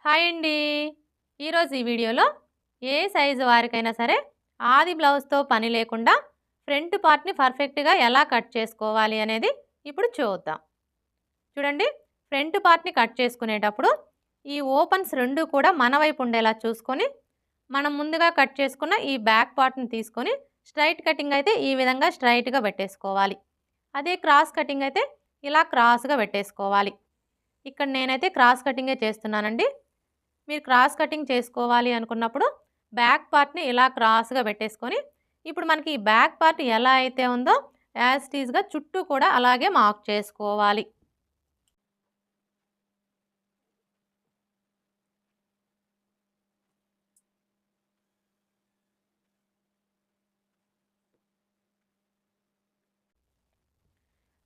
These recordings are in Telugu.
హాయ్ అండి. ఈరోజు ఈ వీడియోలో ఏ సైజు వారికైనా సరే ఆది బ్లౌజ్‌తో పని లేకుండా ఫ్రంట్ పార్ట్‌ని పర్ఫెక్ట్‌గా ఎలా కట్ చేసుకోవాలి అనేది ఇప్పుడు చూద్దాం. చూడండి, ఫ్రంట్ పార్ట్‌ని కట్ చేసుకునేటప్పుడు ఈ ఓపెన్స్ 2 కూడా మన వైపు ఉండేలా చూసుకొని, మనం ముందుగా కట్ చేసుకున్న ఈ బ్యాక్ పార్ట్‌ని తీసుకొని స్ట్రెయిట్ కటింగ్ అయితే ఈ విధంగా స్ట్రెయిట్‌గా పెట్టేసుకోవాలి. అదే క్రాస్ కటింగ్ అయితే ఇలా క్రాస్‌గా పెట్టేసుకోవాలి. ఇక్కడ నేనైతే క్రాస్ కటింగే చేస్తున్నానండి. మీరు క్రాస్ కటింగ్ చేసుకోవాలి అనుకున్నప్పుడు బ్యాక్ పార్ట్‌ని ఇలా క్రాస్‌గా పెట్టేసుకొని, ఇప్పుడు మనకి ఈ బ్యాక్ పార్ట్ ఎలా అయితే ఉందో యాజ్ ఇట్ ఈజ్‌గా చుట్టూ కూడా అలాగే మార్క్ చేసుకోవాలి.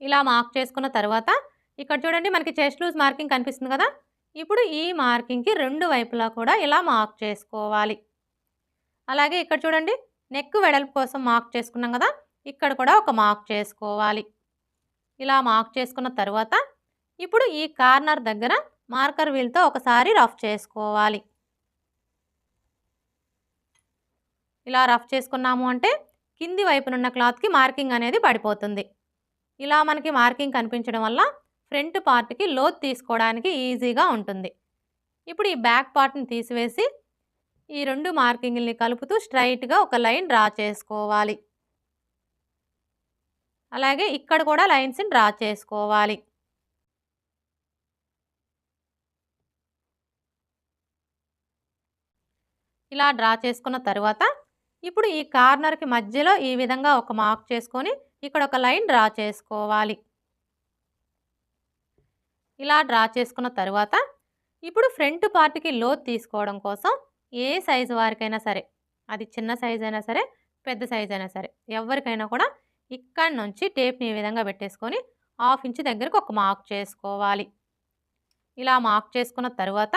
ఇలా మార్క్ చేసుకున్న తర్వాత ఇక్కడ చూడండి, మనకి చెస్ట్ లూజ్ మార్కింగ్ కనిపిస్తుంది కదా! ఇప్పుడు ఈ మార్కింగ్‌కి 2 వైపులా కూడా ఇలా మార్క్ చేసుకోవాలి. అలాగే ఇక్కడ చూడండి, నెక్ వెడల్పు కోసం మార్క్ చేసుకున్నాం కదా! ఇక్కడ కూడా ఒక మార్క్ చేసుకోవాలి. ఇలా మార్క్ చేసుకున్న తరువాత ఇప్పుడు ఈ కార్నర్ దగ్గర మార్కర్ వీల్‌తో ఒకసారి రఫ్ చేసుకోవాలి. ఇలా రఫ్ చేసుకున్నాము అంటే కింది వైపునున్న క్లాత్‌కి మార్కింగ్ అనేది పడిపోతుంది. ఇలా మనకి మార్కింగ్ కనిపించడం వల్ల ఫ్రంట్ పార్ట్‌కి లోతు తీసుకోవడానికి ఈజీగా ఉంటుంది. ఇప్పుడు ఈ బ్యాక్ పార్ట్‌ని తీసివేసి ఈ 2 మార్కింగ్‌లని కలుపుతూ స్ట్రెయిట్‌గా ఒక లైన్ డ్రా చేసుకోవాలి. అలాగే ఇక్కడ కూడా లైన్స్‌ని డ్రా చేసుకోవాలి. ఇలా డ్రా చేసుకున్న తరువాత ఇప్పుడు ఈ కార్నర్‌కి మధ్యలో ఈ విధంగా ఒక మార్క్ చేసుకొని ఇక్కడ ఒక లైన్ డ్రా చేసుకోవాలి. ఇలా డ్రా చేసుకున్న తరువాత ఇప్పుడు ఫ్రంట్ పార్ట్‌కి లోతు తీసుకోవడం కోసం ఏ సైజు వారికైనా సరే, అది చిన్న సైజ్ అయినా సరే, పెద్ద సైజ్ అయినా సరే, ఎవరికైనా కూడా ఇక్కడి నుంచి టేప్‌ని ఈ విధంగా పెట్టేసుకొని 1/2 ఇంచ్ దగ్గరకు ఒక మార్క్ చేసుకోవాలి. ఇలా మార్క్ చేసుకున్న తరువాత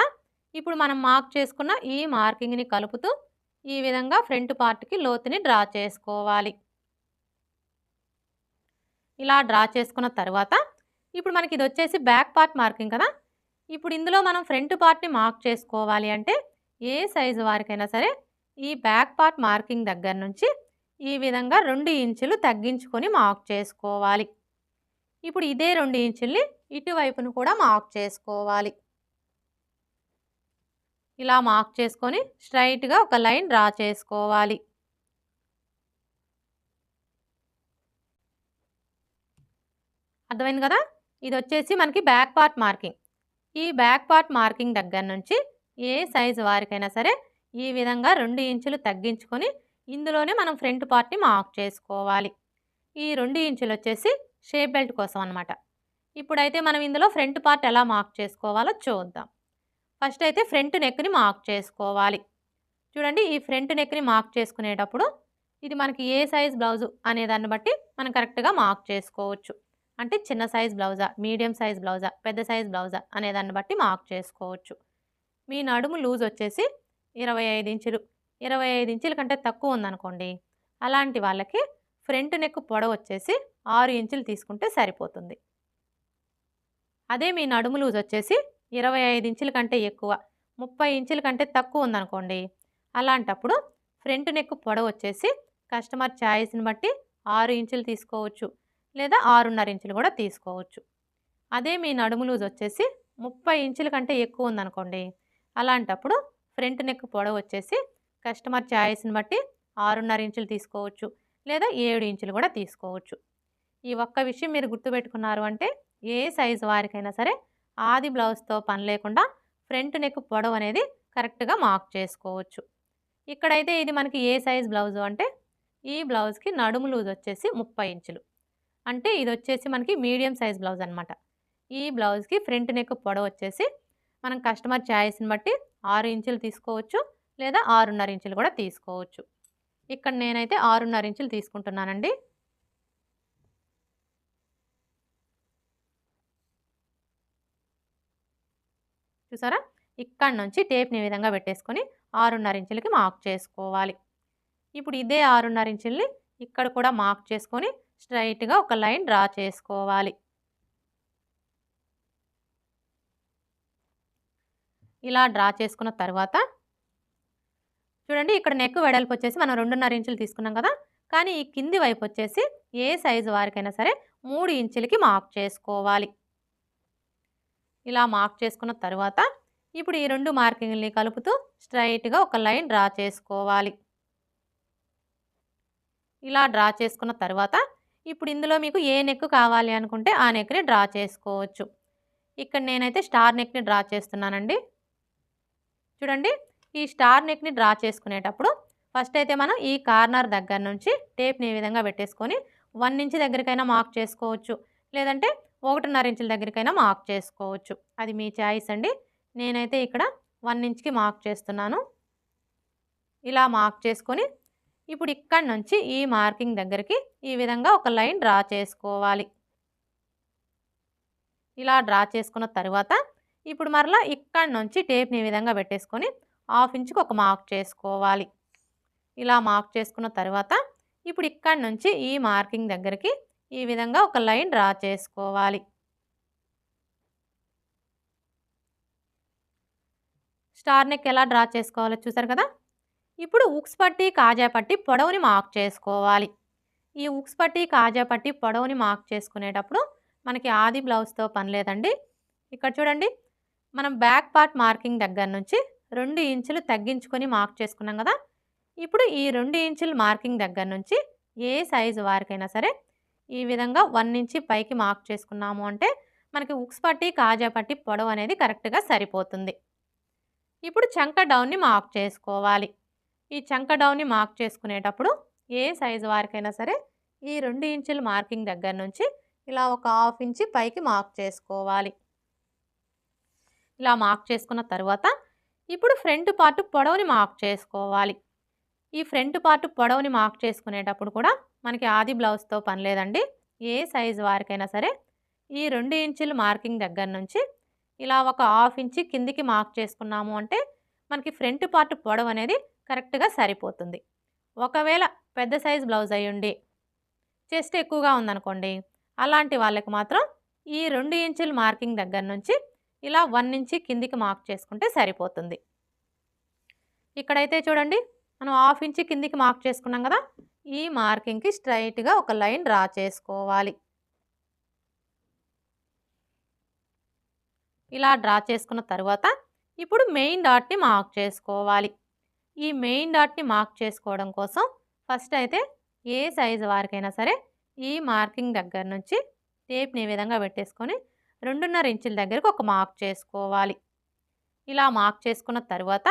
ఇప్పుడు మనం మార్క్ చేసుకున్న ఈ మార్కింగ్‌ని కలుపుతూ ఈ విధంగా ఫ్రంట్ పార్ట్‌కి లోతుని డ్రా చేసుకోవాలి. ఇలా డ్రా చేసుకున్న తరువాత ఇప్పుడు మనకి ఇదొచ్చేసి బ్యాక్ పార్ట్ మార్కింగ్ కదా! ఇప్పుడు ఇందులో మనం ఫ్రంట్ పార్ట్‌ని మార్క్ చేసుకోవాలి అంటే ఏ సైజు వారికైనా సరే ఈ బ్యాక్ పార్ట్ మార్కింగ్ దగ్గర నుంచి ఈ విధంగా 2 ఇంచులు తగ్గించుకొని మార్క్ చేసుకోవాలి. ఇప్పుడు ఇదే 2 ఇంచుల్ని ఇటువైపును కూడా మార్క్ చేసుకోవాలి. ఇలా మార్క్ చేసుకొని స్ట్రెయిట్‌గా ఒక లైన్ డ్రా చేసుకోవాలి. అర్థమైంది కదా! ఇదొచ్చేసి మనకి బ్యాక్ పార్ట్ మార్కింగ్. ఈ బ్యాక్ పార్ట్ మార్కింగ్ దగ్గర నుంచి ఏ సైజు వారికైనా సరే ఈ విధంగా 2 ఇంచులు తగ్గించుకొని ఇందులోనే మనం ఫ్రంట్ పార్ట్‌ని మార్క్ చేసుకోవాలి. ఈ 2 ఇంచులొచ్చేసి షేప్ బెల్ట్ కోసం అన్నమాట. ఇప్పుడైతే మనం ఇందులో ఫ్రంట్ పార్ట్ ఎలా మార్క్ చేసుకోవాలో చూద్దాం. ఫస్ట్ అయితే ఫ్రంట్ నెక్‌ని మార్క్ చేసుకోవాలి. చూడండి, ఈ ఫ్రంట్ నెక్‌ని మార్క్ చేసుకునేటప్పుడు ఇది మనకి ఏ సైజ్ బ్లౌజు అనే దాన్ని బట్టి మనం కరెక్ట్‌గా మార్క్ చేసుకోవచ్చు. అంటే చిన్న సైజ్ బ్లౌజా, మీడియం సైజ్ బ్లౌజా, పెద్ద సైజ్ బ్లౌజా అనే దాన్ని బట్టి మార్క్ చేసుకోవచ్చు. మీ నడుము లూజ్ వచ్చేసి 25 ఇంచులు, 25 ఇంచుల కంటే తక్కువ ఉందనుకోండి, అలాంటి వాళ్ళకి ఫ్రంట్ నెక్ పొడవు వచ్చేసి 6 ఇంచులు తీసుకుంటే సరిపోతుంది. అదే మీ నడుము లూజ్ వచ్చేసి 25 ఇంచుల కంటే ఎక్కువ, 30 ఇంచుల కంటే తక్కువ ఉందనుకోండి, అలాంటప్పుడు ఫ్రంట్ నెక్ పొడవు వచ్చేసి కస్టమర్ చాయిస్ని బట్టి 6 ఇంచులు తీసుకోవచ్చు, లేదా 6.5 ఇంచులు కూడా తీసుకోవచ్చు. అదే మీ నడుము లూజ్ వచ్చేసి 30 ఇంచుల కంటే ఎక్కువ ఉందనుకోండి, అలాంటప్పుడు ఫ్రంట్ నెక్ పొడవు వచ్చేసి కస్టమర్ చాయిస్ని బట్టి 6.5 ఇంచులు తీసుకోవచ్చు, లేదా 7 ఇంచులు కూడా తీసుకోవచ్చు. ఈ ఒక్క విషయం మీరు గుర్తుపెట్టుకున్నారు అంటే ఏ సైజు వారికైనా సరే ఆది బ్లౌజ్‌తో పని లేకుండా ఫ్రంట్ నెక్ పొడవు అనేది కరెక్ట్‌గా మార్క్ చేసుకోవచ్చు. ఇక్కడైతే ఇది మనకి ఏ సైజ్ బ్లౌజు అంటే ఈ బ్లౌజ్‌కి నడుము లూజ్ వచ్చేసి 30 ఇంచులు. అంటే ఇదొచ్చేసి మనకి మీడియం సైజ్ బ్లౌజ్ అనమాట. ఈ బ్లౌజ్‌కి ఫ్రంట్ నెక్ పొడవు వచ్చేసి మనం కస్టమర్ చాయిస్‌ని బట్టి 6 ఇంచులు తీసుకోవచ్చు, లేదా 6.5 ఇంచులు కూడా తీసుకోవచ్చు. ఇక్కడ నేనైతే 6.5 ఇంచులు తీసుకుంటున్నానండి. చూసారా? ఇక్కడి నుంచి టేప్‌ని ఈ విధంగా పెట్టేసుకొని 6.5 ఇంచులకి మార్క్ చేసుకోవాలి. ఇప్పుడు ఇదే 6.5 ఇంచుల్ని ఇక్కడ కూడా మార్క్ చేసుకొని స్ట్రెయిట్‌గా ఒక లైన్ డ్రా చేసుకోవాలి. ఇలా డ్రా చేసుకున్న తర్వాత చూడండి, ఇక్కడ నెక్ వెడల్పు వచ్చేసి మనం 2.5 ఇంచులు తీసుకున్నాం కదా, కానీ ఈ కింది వైపు వచ్చేసి ఏ సైజు వారికైనా సరే 3 ఇంచులకి మార్క్ చేసుకోవాలి. ఇలా మార్క్ చేసుకున్న తర్వాత ఇప్పుడు ఈ 2 మార్కింగ్‌ని కలుపుతూ స్ట్రెయిట్‌గా ఒక లైన్ డ్రా చేసుకోవాలి. ఇలా డ్రా చేసుకున్న తర్వాత ఇప్పుడు ఇందులో మీకు ఏ నెక్ కావాలి అనుకుంటే ఆ నెక్‌ని డ్రా చేసుకోవచ్చు. ఇక్కడ నేనైతే స్టార్ నెక్‌ని డ్రా చేస్తున్నానండి. చూడండి, ఈ స్టార్ నెక్‌ని డ్రా చేసుకునేటప్పుడు ఫస్ట్ అయితే మనం ఈ కార్నర్ దగ్గర నుంచి టేప్‌ని ఈ విధంగా పెట్టేసుకొని 1 ఇంచ్ దగ్గరికైనా మార్క్ చేసుకోవచ్చు. లేదంటే 1.5 ఇంచుల దగ్గరికైనా మార్క్ చేసుకోవచ్చు. అది మీ చాయిస్ అండి. నేనైతే ఇక్కడ 1 ఇంచ్‌కి మార్క్ చేస్తున్నాను. ఇలా మార్క్ చేసుకొని ఇప్పుడు ఇక్కడి నుంచి ఈ మార్కింగ్ దగ్గరికి ఈ విధంగా ఒక లైన్ డ్రా చేసుకోవాలి. ఇలా డ్రా చేసుకున్న తర్వాత ఇప్పుడు మరలా ఇక్కడి నుంచి టేప్‌ని ఈ విధంగా పెట్టేసుకొని 1/2 ఇంచుకి ఒక మార్క్ చేసుకోవాలి. ఇలా మార్క్ చేసుకున్న తర్వాత ఇప్పుడు ఇక్కడి నుంచి ఈ మార్కింగ్ దగ్గరికి ఈ విధంగా ఒక లైన్ డ్రా చేసుకోవాలి. స్టార్ నెక్ ఎలా డ్రా చేసుకోవాలో చూసారు కదా. ఇప్పుడు ఉక్స్ పట్టి, కాజా పట్టి పొడవుని మార్క్ చేసుకోవాలి. ఈ ఉక్స్ పట్టి, కాజా పట్టి పొడవుని మార్క్ చేసుకునేటప్పుడు మనకి ఆది బ్లౌజ్తో పని లేదండి. ఇక్కడ చూడండి, మనం బ్యాక్ పార్ట్ మార్కింగ్ దగ్గర నుంచి 2 ఇంచులు తగ్గించుకొని మార్క్ చేసుకున్నాం కదా. ఇప్పుడు ఈ 2 ఇంచుల మార్కింగ్ దగ్గర నుంచి ఏ సైజు వారికైనా సరే ఈ విధంగా 1 ఇంచి పైకి మార్క్ చేసుకున్నాము అంటే మనకి ఉక్స్ పట్టి, కాజా పట్టి పొడవు అనేది కరెక్ట్‌గా సరిపోతుంది. ఇప్పుడు చంక డౌన్ని మార్క్ చేసుకోవాలి. ఈ చంక డౌన్ని మార్క్ చేసుకునేటప్పుడు ఏ సైజు వారికైనా సరే ఈ 2 ఇంచుల మార్కింగ్ దగ్గర నుంచి ఇలా ఒక 1/2 ఇంచి పైకి మార్క్ చేసుకోవాలి. ఇలా మార్క్ చేసుకున్న తర్వాత ఇప్పుడు ఫ్రంట్ పార్ట్ పొడవుని మార్క్ చేసుకోవాలి. ఈ ఫ్రంట్ పార్ట్ పొడవుని మార్క్ చేసుకునేటప్పుడు కూడా మనకి ఆది బ్లౌజ్తో పని లేదండి. ఏ సైజు వారికైనా సరే ఈ 2 ఇంచుల మార్కింగ్ దగ్గర నుంచి ఇలా ఒక 1/2 ఇంచి కిందికి మార్క్ చేసుకున్నాము అంటే మనకి ఫ్రంట్ పార్ట్ పొడవు అనేది కరెక్ట్‌గా సరిపోతుంది. ఒకవేళ పెద్ద సైజు బ్లౌజ్ అయ్యుండి చెస్ట్ ఎక్కువగా ఉందనుకోండి, అలాంటి వాళ్ళకి మాత్రం ఈ 2 ఇంచుల మార్కింగ్ దగ్గర నుంచి ఇలా 1 ఇంచి కిందికి మార్క్ చేసుకుంటే సరిపోతుంది. ఇక్కడైతే చూడండి, మనం 1/2 ఇంచి కిందికి మార్క్ చేసుకున్నాం కదా, ఈ మార్కింగ్‌కి స్ట్రెయిట్‌గా ఒక లైన్ డ్రా చేసుకోవాలి. ఇలా డ్రా చేసుకున్న తర్వాత ఇప్పుడు మెయిన్ డాట్‌ని మార్క్ చేసుకోవాలి. ఈ మెయిన్ డాట్‌ని మార్క్ చేసుకోవడం కోసం ఫస్ట్ అయితే ఏ సైజు వారికైనా సరే ఈ మార్కింగ్ దగ్గర నుంచి టేప్‌ని ఈ విధంగా పెట్టేసుకొని 2.5 ఇంచుల దగ్గరకు ఒక మార్క్ చేసుకోవాలి. ఇలా మార్క్ చేసుకున్న తర్వాత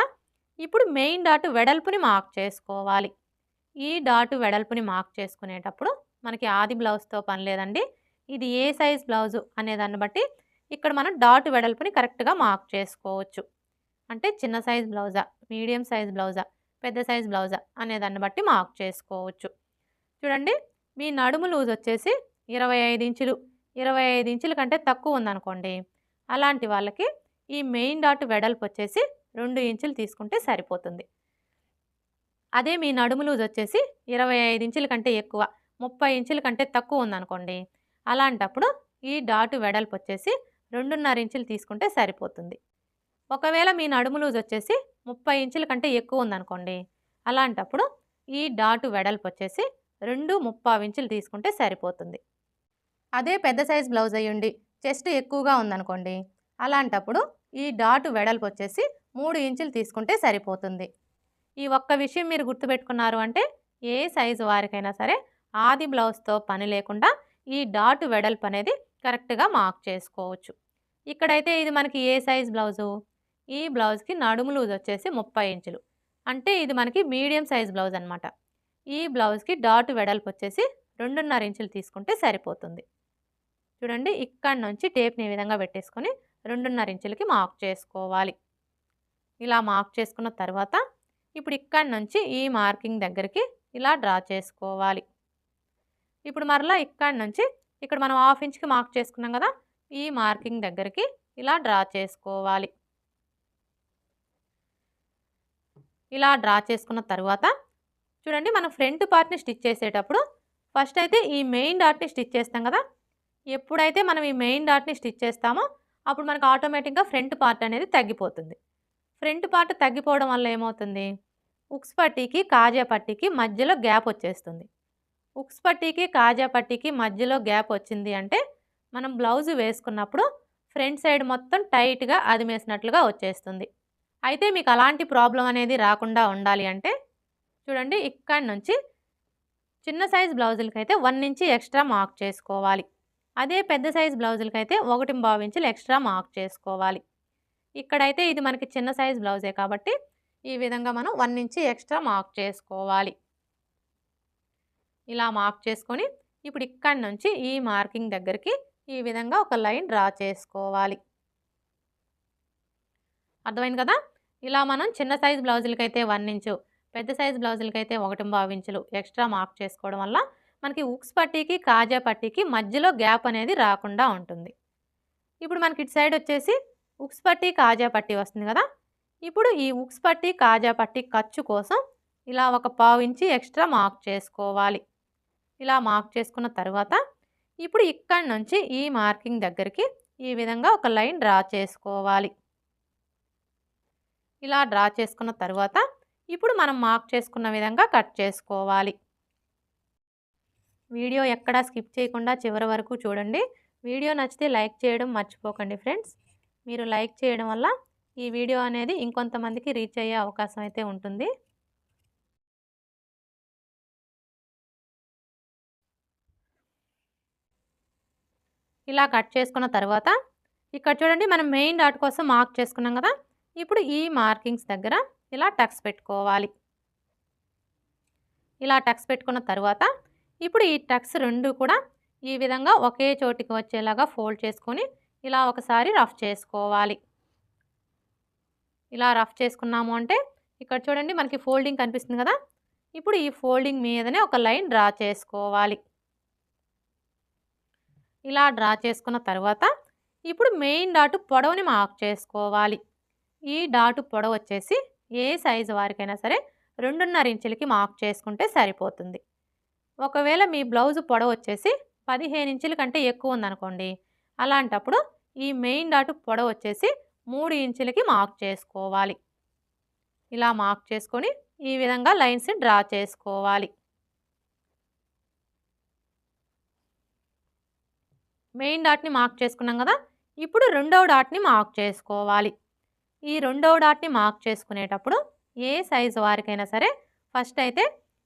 ఇప్పుడు మెయిన్ డాట్ వెడల్పుని మార్క్ చేసుకోవాలి. ఈ డాట్ వెడల్పుని మార్క్ చేసుకునేటప్పుడు మనకి ఆది బ్లౌజ్తో పని లేదండి. ఇది ఏ సైజ్ బ్లౌజు అనే దాన్ని బట్టి ఇక్కడ మనం డాట్ వెడల్పుని కరెక్ట్‌గా మార్క్ చేసుకోవచ్చు. అంటే చిన్న సైజ్ బ్లౌజా, మీడియం సైజ్ బ్లౌజా, పెద్ద సైజ్ బ్లౌజా అనే దాన్ని బట్టి మార్క్ చేసుకోవచ్చు. చూడండి, మీ నడుము లూజ్ వచ్చేసి 25 ఇంచులు, 25 ఇంచుల కంటే తక్కువ ఉందనుకోండి, అలాంటి వాళ్ళకి ఈ మెయిన్ డాట్ వెడల్పు వచ్చేసి 2 ఇంచులు తీసుకుంటే సరిపోతుంది. అదే మీ నడుము లూజ్ వచ్చేసి 25 ఇంచుల కంటే ఎక్కువ, 30 ఇంచుల కంటే తక్కువ ఉందనుకోండి, అలాంటప్పుడు ఈ డాట్ వెడల్పు వచ్చేసి 2.5 ఇంచులు తీసుకుంటే సరిపోతుంది. ఒకవేళ మీ నడుము లూజ్ వచ్చేసి 30 ఇంచుల కంటే ఎక్కువ ఉందనుకోండి, అలాంటప్పుడు ఈ డాట్ వెడల్పు వచ్చేసి 2.75 ఇంచులు తీసుకుంటే సరిపోతుంది. అదే పెద్ద సైజ్ బ్లౌజ్ అయ్యుండి చెస్ట్ ఎక్కువగా ఉందనుకోండి, అలాంటప్పుడు ఈ డాట్ వెడల్పు వచ్చేసి 3 ఇంచులు తీసుకుంటే సరిపోతుంది. ఈ ఒక్క విషయం మీరు గుర్తుపెట్టుకున్నారు అంటే ఏ సైజు వారికైనా సరే ఆది బ్లౌజ్తో పని లేకుండా ఈ డాట్ వెడల్పు అనేది కరెక్ట్‌గా మార్క్ చేసుకోవచ్చు. ఇక్కడైతే ఇది మనకి ఏ సైజ్ బ్లౌజు, ఈ బ్లౌజ్కి నడుము లూజ్ వచ్చేసి 30 ఇంచులు, అంటే ఇది మనకి మీడియం సైజ్ బ్లౌజ్ అనమాట. ఈ బ్లౌజ్కి డాట్ వెడల్పు వచ్చేసి 2.5 ఇంచులు తీసుకుంటే సరిపోతుంది. చూడండి, ఇక్కడ నుంచి టేప్ని ఈ విధంగా పెట్టేసుకొని 2.5 ఇంచులకి మార్క్ చేసుకోవాలి. ఇలా మార్క్ చేసుకున్న తర్వాత ఇప్పుడు ఇక్కడ నుంచి ఈ మార్కింగ్ దగ్గరికి ఇలా డ్రా చేసుకోవాలి. ఇప్పుడు మరలా ఇక్కడ నుంచి ఇక్కడ మనం 1/2 ఇంచుకి మార్క్ చేసుకున్నాం కదా, ఈ మార్కింగ్ దగ్గరికి ఇలా డ్రా చేసుకోవాలి. ఇలా డ్రా చేసుకున్న తర్వాత చూడండి, మనం ఫ్రంట్ పార్ట్ని స్టిచ్ చేసేటప్పుడు ఫస్ట్ అయితే ఈ మెయిన్ డాట్ని స్టిచ్ చేస్తాం కదా. ఎప్పుడైతే మనం ఈ మెయిన్ డాట్ని స్టిచ్ చేస్తామో అప్పుడు మనకు ఆటోమేటిక్గా ఫ్రంట్ పార్ట్ అనేది తగ్గిపోతుంది. ఫ్రంట్ పార్ట్ తగ్గిపోవడం వల్ల ఏమవుతుంది, ఉక్స్ పట్టీకి, కాజా పట్టీకి మధ్యలో గ్యాప్ వచ్చేస్తుంది. ఉక్స్ పట్టీకి, కాజా పట్టీకి మధ్యలో గ్యాప్ వచ్చింది అంటే మనం బ్లౌజ్ వేసుకున్నప్పుడు ఫ్రంట్ సైడ్ మొత్తం టైట్‌గా అదిమేసినట్లుగా వచ్చేస్తుంది. అయితే మీకు అలాంటి ప్రాబ్లమ్ అనేది రాకుండా ఉండాలి అంటే చూడండి, ఇక్కడి నుంచి చిన్న సైజ్ బ్లౌజులకైతే 1 ఇంచ్ ఎక్స్ట్రా మార్క్ చేసుకోవాలి. అదే పెద్ద సైజ్ బ్లౌజులకైతే 1.25 ఇంచులు ఎక్స్ట్రా మార్క్ చేసుకోవాలి. ఇక్కడైతే ఇది మనకి చిన్న సైజ్ బ్లౌజే కాబట్టి ఈ విధంగా మనం 1 ఇంచ్ ఎక్స్ట్రా మార్క్ చేసుకోవాలి. ఇలా మార్క్ చేసుకొని ఇప్పుడు ఇక్కడి నుంచి ఈ మార్కింగ్ దగ్గరికి ఈ విధంగా ఒక లైన్ డ్రా చేసుకోవాలి. అర్థమైంది కదా? ఇలా మనం చిన్న సైజ్ బ్లౌజులకైతే 1 ఇంచు, పెద్ద సైజ్ బ్లౌజులకైతే 1.25 ఇంచులు ఎక్స్ట్రా మార్క్ చేసుకోవడం వల్ల మనకి ఉక్స్ పట్టీకి, కాజా పట్టీకి మధ్యలో గ్యాప్ అనేది రాకుండా ఉంటుంది. ఇప్పుడు మనకి ఇటు సైడ్ వచ్చేసి ఉక్స్ పట్టీ, కాజా పట్టీ వస్తుంది కదా! ఇప్పుడు ఈ ఉక్స్ పట్టీ, కాజా పట్టీ ఖర్చు కోసం ఇలా ఒక 1/2 ఇంచు ఎక్స్ట్రా మార్క్ చేసుకోవాలి. ఇలా మార్క్ చేసుకున్న తర్వాత ఇప్పుడు ఇక్కడి నుంచి ఈ మార్కింగ్ దగ్గరికి ఈ విధంగా ఒక లైన్ డ్రా చేసుకోవాలి. ఇలా డ్రా చేసుకున్న తర్వాత ఇప్పుడు మనం మార్క్ చేసుకున్న విధంగా కట్ చేసుకోవాలి. వీడియో ఎక్కడా స్కిప్ చేయకుండా చివరి వరకు చూడండి. వీడియో నచ్చితే లైక్ చేయడం మర్చిపోకండి ఫ్రెండ్స్. మీరు లైక్ చేయడం వల్ల ఈ వీడియో అనేది ఇంకొంతమందికి రీచ్ అయ్యే అవకాశం అయితే ఉంటుంది. ఇలా కట్ చేసుకున్న తర్వాత ఇక్కడ చూడండి, మనం మెయిన్ డాట్ కోసం మార్క్ చేసుకున్నాం కదా! ఇప్పుడు ఈ మార్కింగ్స్ దగ్గర ఇలా టక్స్ పెట్టుకోవాలి. ఇలా టక్స్ పెట్టుకున్న తర్వాత ఇప్పుడు ఈ టక్స్ 2 కూడా ఈ విధంగా ఒకే చోటికి వచ్చేలాగా ఫోల్డ్ చేసుకొని ఇలా ఒకసారి రఫ్ చేసుకోవాలి. ఇలా రఫ్ చేసుకున్నాము అంటే ఇక్కడ చూడండి, మనకి ఫోల్డింగ్ కనిపిస్తుంది కదా! ఇప్పుడు ఈ ఫోల్డింగ్ మీదనే ఒక లైన్ డ్రా చేసుకోవాలి. ఇలా డ్రా చేసుకున్న తర్వాత ఇప్పుడు మెయిన్ డాట్ పొడవుని మార్క్ చేసుకోవాలి. ఈ డాట్ పొడవు వచ్చేసి ఏ సైజు వారికైనా సరే 2.5 ఇంచులకి మార్క్ చేసుకుంటే సరిపోతుంది. ఒకవేళ మీ బ్లౌజ్ పొడవు వచ్చేసి 15 ఇంచుల కంటే ఎక్కువ ఉందనుకోండి, అలాంటప్పుడు ఈ మెయిన్ డాట్ పొడవు వచ్చేసి 3 ఇంచులకి మార్క్ చేసుకోవాలి. ఇలా మార్క్ చేసుకొని ఈ విధంగా లైన్స్ డ్రా చేసుకోవాలి. మెయిన్ డాట్ని మార్క్ చేసుకున్నాం కదా! ఇప్పుడు రెండవ డాట్ని మార్క్ చేసుకోవాలి. ఈ రెండవ డాట్ని మార్క్ చేసుకునేటప్పుడు ఏ సైజు వారికైనా సరే ఫస్ట్ అయితే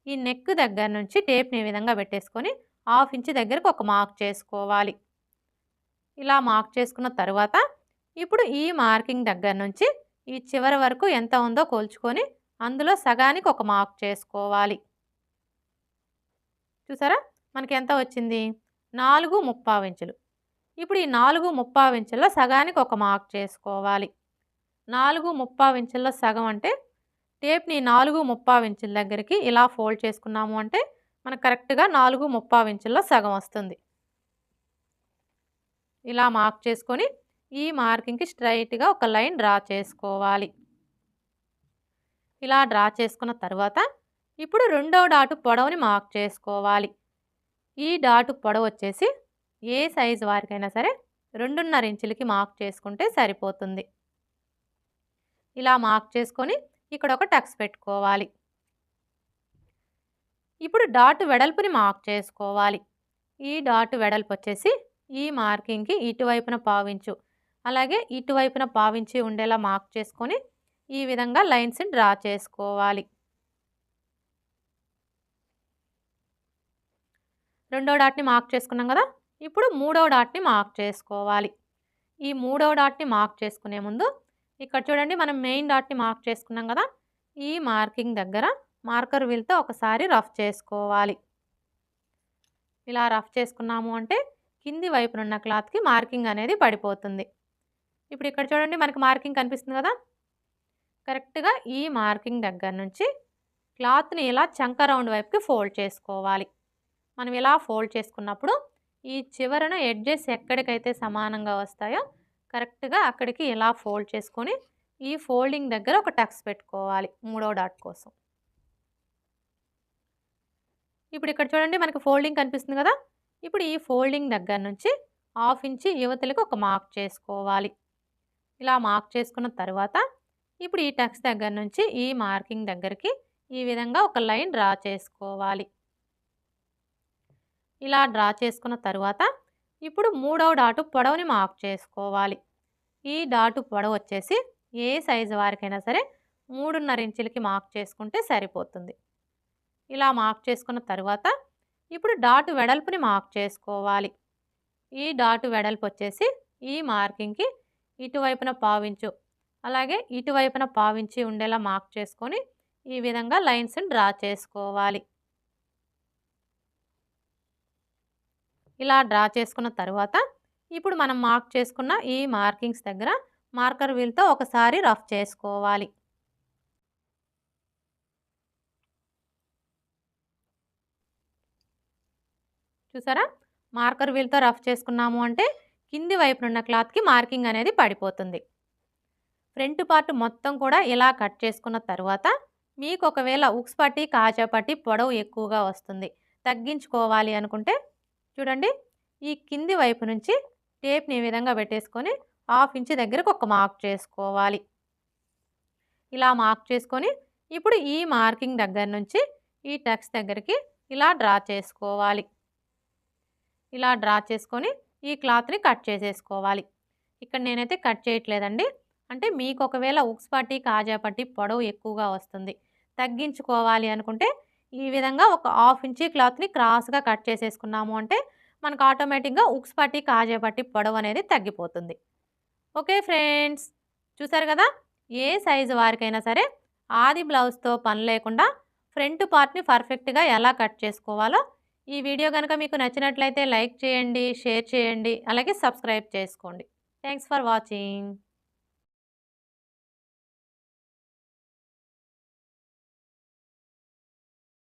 ఈ నెక్ దగ్గర నుంచి టేప్ని ఈ విధంగా పెట్టేసుకొని 1/2 ఇంచ్ దగ్గరకు ఒక మార్క్ చేసుకోవాలి. ఇలా మార్క్ చేసుకున్న తర్వాత ఇప్పుడు ఈ మార్కింగ్ దగ్గర నుంచి ఈ చివరి వరకు ఎంత ఉందో కొలుచుకొని అందులో సగానికి ఒక మార్క్ చేసుకోవాలి. చూసారా, మనకి ఎంత వచ్చింది? 4.25 ఇంచులు. ఇప్పుడు ఈ 4.25 ఇంచుల్లో సగానికి ఒక మార్క్ చేసుకోవాలి. 4.25 ఇంచుల్లో సగం అంటే టేప్ని 4.25 ఇంచుల దగ్గరికి ఇలా ఫోల్డ్ చేసుకున్నాము అంటే మనకు కరెక్ట్గా 4.25 ఇంచుల్లో సగం వస్తుంది. ఇలా మార్క్ చేసుకొని ఈ మార్కింగ్కి స్ట్రైట్గా ఒక లైన్ డ్రా చేసుకోవాలి. ఇలా డ్రా చేసుకున్న తర్వాత ఇప్పుడు రెండవ డాటు పొడవుని మార్క్ చేసుకోవాలి. ఈ డాటు పొడవు వచ్చేసి ఏ సైజు వారికైనా సరే 2.5 ఇంచులకి మార్క్ చేసుకుంటే సరిపోతుంది. ఇలా మార్క్ చేసుకొని ఇక్కడ ఒక టక్స్ పెట్టుకోవాలి. ఇప్పుడు డాట్ వెడల్పుని మార్క్ చేసుకోవాలి. ఈ డాట్ వెడల్పు వచ్చేసి ఈ మార్కింగ్కి ఇటువైపున 1/2 ఇంచు అలాగే ఇటువైపున 1/2 ఇంచు ఉండేలా మార్క్ చేసుకొని ఈ విధంగా లైన్స్ డ్రా చేసుకోవాలి. రెండో డాట్ని మార్క్ చేసుకున్నాం కదా! ఇప్పుడు మూడో డాట్ని మార్క్ చేసుకోవాలి. ఈ మూడో డాట్ని మార్క్ చేసుకునే ముందు ఇక్కడ చూడండి, మనం మెయిన్ డాట్ని మార్క్ చేసుకున్నాం కదా! ఈ మార్కింగ్ దగ్గర మార్కర్ వీల్తో ఒకసారి రఫ్ చేసుకోవాలి. ఇలా రఫ్ చేసుకున్నాము అంటే కింది వైపునున్న క్లాత్కి మార్కింగ్ అనేది పడిపోతుంది. ఇప్పుడు ఇక్కడ చూడండి, మనకి మార్కింగ్ కనిపిస్తుంది కదా! కరెక్ట్గా ఈ మార్కింగ్ దగ్గర నుంచి క్లాత్ని ఇలా చంక రౌండ్ వైపుకి ఫోల్డ్ చేసుకోవాలి. మనం ఇలా ఫోల్డ్ చేసుకున్నప్పుడు ఈ చివరన ఎడ్జెస్ ఎక్కడికైతే సమానంగా వస్తాయో కరెక్ట్గా అక్కడికి ఇలా ఫోల్డ్ చేసుకొని ఈ ఫోల్డింగ్ దగ్గర ఒక టక్స్ పెట్టుకోవాలి మూడో డాట్ కోసం. ఇప్పుడు ఇక్కడ చూడండి, మనకి ఫోల్డింగ్ కనిపిస్తుంది కదా! ఇప్పుడు ఈ ఫోల్డింగ్ దగ్గర నుంచి 1/2 ఇంచు యువతలకు ఒక మార్క్ చేసుకోవాలి. ఇలా మార్క్ చేసుకున్న తర్వాత ఇప్పుడు ఈ టక్స్ దగ్గర నుంచి ఈ మార్కింగ్ దగ్గరికి ఈ విధంగా ఒక లైన్ డ్రా చేసుకోవాలి. ఇలా డ్రా చేసుకున్న తరువాత ఇప్పుడు మూడవ డాటు పొడవుని మార్క్ చేసుకోవాలి. ఈ డాటు పొడవు వచ్చేసి ఏ సైజు వారికైనా సరే 3.5 ఇంచులకి మార్క్ చేసుకుంటే సరిపోతుంది. ఇలా మార్క్ చేసుకున్న తరువాత ఇప్పుడు డాటు వెడల్పుని మార్క్ చేసుకోవాలి. ఈ డాటు వెడల్పు వచ్చేసి ఈ మార్కింగ్కి ఇటువైపున పావించు అలాగే ఇటువైపున పావించి ఉండేలా మార్క్ చేసుకొని ఈ విధంగా లైన్స్ని డ్రా చేసుకోవాలి. ఇలా డ్రా చేసుకున్న తరువాత ఇప్పుడు మనం మార్క్ చేసుకున్న ఈ మార్కింగ్స్ దగ్గర మార్కర్ వీల్తో ఒకసారి రఫ్ చేసుకోవాలి. చూసారా, మార్కర్ వీల్తో రఫ్ చేసుకున్నాము అంటే కింది వైపునున్న క్లాత్కి మార్కింగ్ అనేది పడిపోతుంది. ఫ్రంట్ పార్ట్ మొత్తం కూడా ఇలా కట్ చేసుకున్న తర్వాత మీకు ఒకవేళ ఉక్స్ పట్టి కాజా పట్టి పొడవు ఎక్కువగా వస్తుంది, తగ్గించుకోవాలి అనుకుంటే చూడండి, ఈ కింది వైపు నుంచి టేప్ని ఈ విధంగా పెట్టేసుకొని 1/2 ఇంచ్ దగ్గరకు ఒక మార్క్ చేసుకోవాలి. ఇలా మార్క్ చేసుకొని ఇప్పుడు ఈ మార్కింగ్ దగ్గర నుంచి ఈ టక్స్ దగ్గరికి ఇలా డ్రా చేసుకోవాలి. ఇలా డ్రా చేసుకొని ఈ క్లాత్ని కట్ చేసేసుకోవాలి. ఇక్కడ నేనైతే కట్ చేయట్లేదండి, అంటే మీకు ఒకవేళ ఉక్స్ పట్టి కాజా పట్టి పొడవు ఎక్కువగా వస్తుంది, తగ్గించుకోవాలి అనుకుంటే ఈ విధంగా ఒక 1/2 ఇంచ్ క్లాత్ని క్రాస్గా కట్ చేసేసుకున్నాము అంటే మనకు ఆటోమేటిక్గా ఉక్స్ పట్టి కాజా పట్టి పొడవు అనేది తగ్గిపోతుంది. ఓకే ఫ్రెండ్స్, చూసారు కదా, ఏ సైజు వారికైనా సరే ఆది బ్లౌజ్తో పని లేకుండా ఫ్రంట్ పార్ట్ని పర్ఫెక్ట్గా ఎలా కట్ చేసుకోవాలో ఈ వీడియో కనుక మీకు నచ్చినట్లయితే లైక్ చేయండి, షేర్ చేయండి, అలాగే సబ్స్క్రైబ్ చేసుకోండి. Thanks for watching.